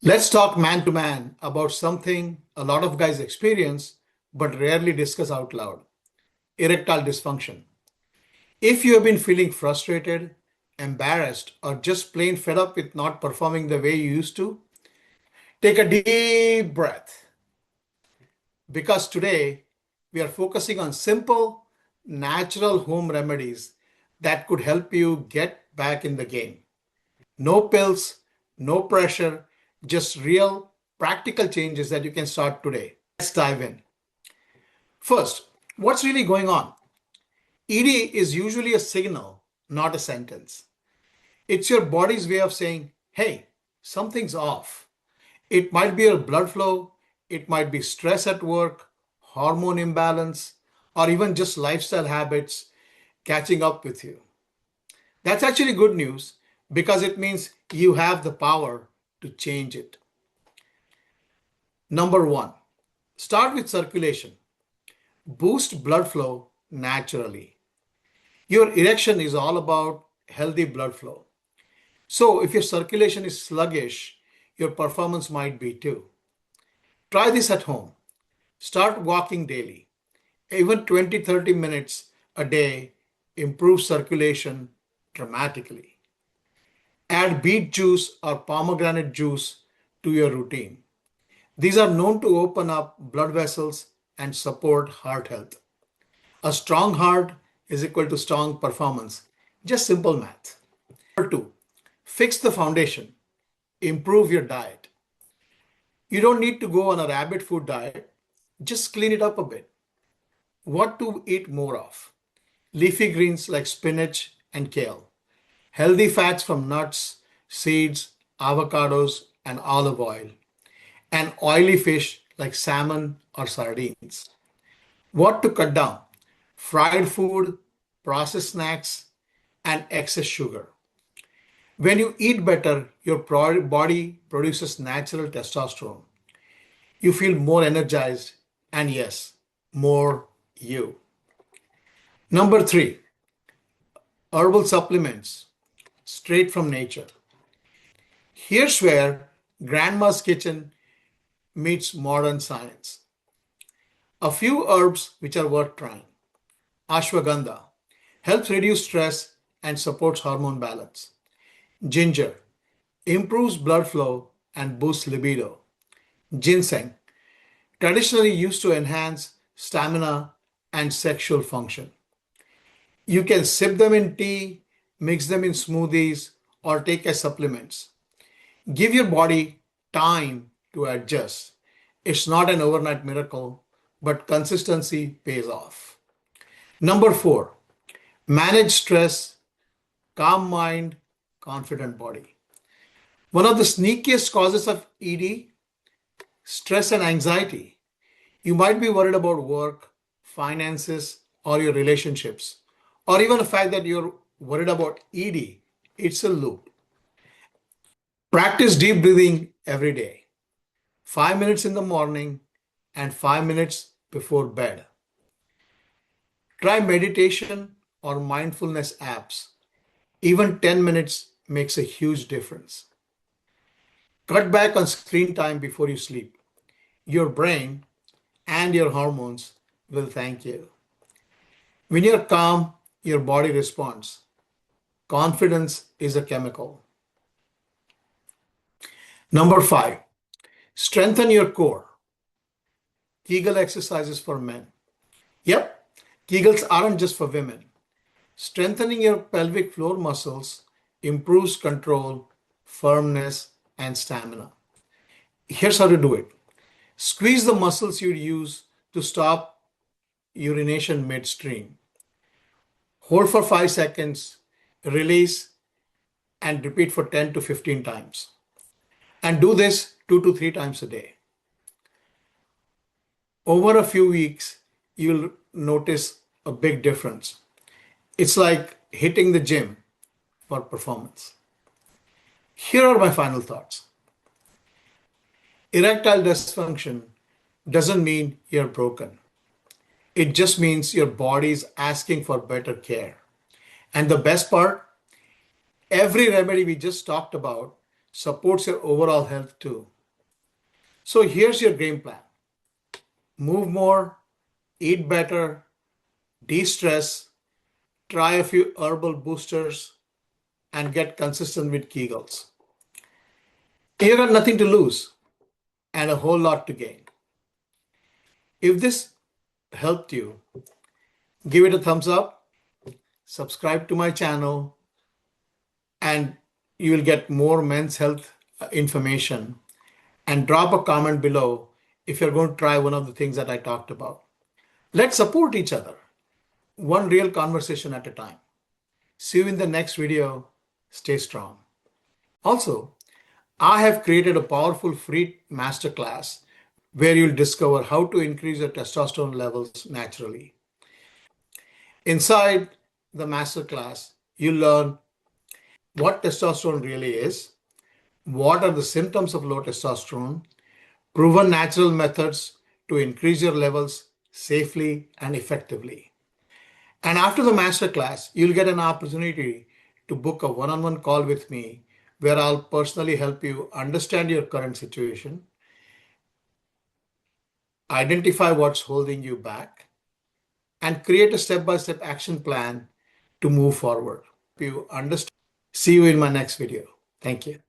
Let's talk man to man about something a lot of guys experience but rarely discuss out loud: erectile dysfunction. If you have been feeling frustrated, embarrassed, or just plain fed up with not performing the way you used to, take a deep breath because today we are focusing on simple, natural home remedies that could help you get back in the game. No pills, no pressure, just real, practical changes that you can start today. Let's dive in. First, what's really going on? ED is usually a signal, not a sentence. It's your body's way of saying, hey, something's off. It might be your blood flow, it might be stress at work, hormone imbalance, or even just lifestyle habits catching up with you. That's actually good news because it means you have the power to change it. Number one, start with circulation. Boost blood flow naturally. Your erection is all about healthy blood flow. So if your circulation is sluggish, your performance might be too. Try this at home. Start walking daily. Even 20-30 minutes a day improves circulation dramatically. Add beet juice or pomegranate juice to your routine. These are known to open up blood vessels and support heart health. A strong heart is equal to strong performance. Just simple math. Number two, fix the foundation. Improve your diet. You don't need to go on a rabbit food diet. Just clean it up a bit. What to eat more of? Leafy greens like spinach and kale. Healthy fats from nuts, seeds, avocados, and olive oil. And oily fish like salmon or sardines. What to cut down? Fried food, processed snacks, and excess sugar. When you eat better, your body produces natural testosterone. You feel more energized and, yes, more you. Number three, herbal supplements straight from nature. Here's where grandma's kitchen meets modern science. A few herbs which are worth trying. Ashwagandha helps reduce stress and supports hormone balance. Ginger improves blood flow and boosts libido. Ginseng, traditionally used to enhance stamina and sexual function. You can sip them in tea, mix them in smoothies, or take as supplements. Give your body time to adjust. It's not an overnight miracle, but consistency pays off. Number four, manage stress, calm mind, confident body. One of the sneakiest causes of ED, stress and anxiety. You might be worried about work, finances, or your relationships, or even the fact that you're worried about ED. It's a loop. Practice deep breathing every day. 5 minutes in the morning and 5 minutes before bed. Try meditation or mindfulness apps. Even 10 minutes makes a huge difference. Cut back on screen time before you sleep. Your brain and your hormones will thank you. When you're calm, your body responds. Confidence is a chemical. Number five, strengthen your core. Kegel exercises for men. Yep, Kegels aren't just for women. Strengthening your pelvic floor muscles improves control, firmness, and stamina. Here's how to do it. Squeeze the muscles you'd use to stop urination midstream. Hold for 5 seconds, release, and repeat for 10 to 15 times. And do this 2 to 3 times a day. Over a few weeks, you'll notice a big difference. It's like hitting the gym for performance. Here are my final thoughts. Erectile dysfunction doesn't mean you're broken. It just means your body is asking for better care. And the best part, every remedy we just talked about supports your overall health too. So here's your game plan. Move more, eat better, de-stress, try a few herbal boosters, and get consistent with Kegels. You got nothing to lose and a whole lot to gain. If this helped you, give it a thumbs up, subscribe to my channel, and you will get more men's health information. And drop a comment below if you're going to try one of the things that I talked about. Let's support each other, one real conversation at a time. See you in the next video. Stay strong. Also, I have created a powerful free masterclass where you'll discover how to increase your testosterone levels naturally. Inside the masterclass, you'll learn what testosterone really is, what are the symptoms of low testosterone, proven natural methods to increase your levels safely and effectively. And after the masterclass, you'll get an opportunity to book a one-on-one call with me where I'll personally help you understand your current situation, identify what's holding you back, and create a step-by-step action plan to move forward. You understand. See you in my next video. Thank you.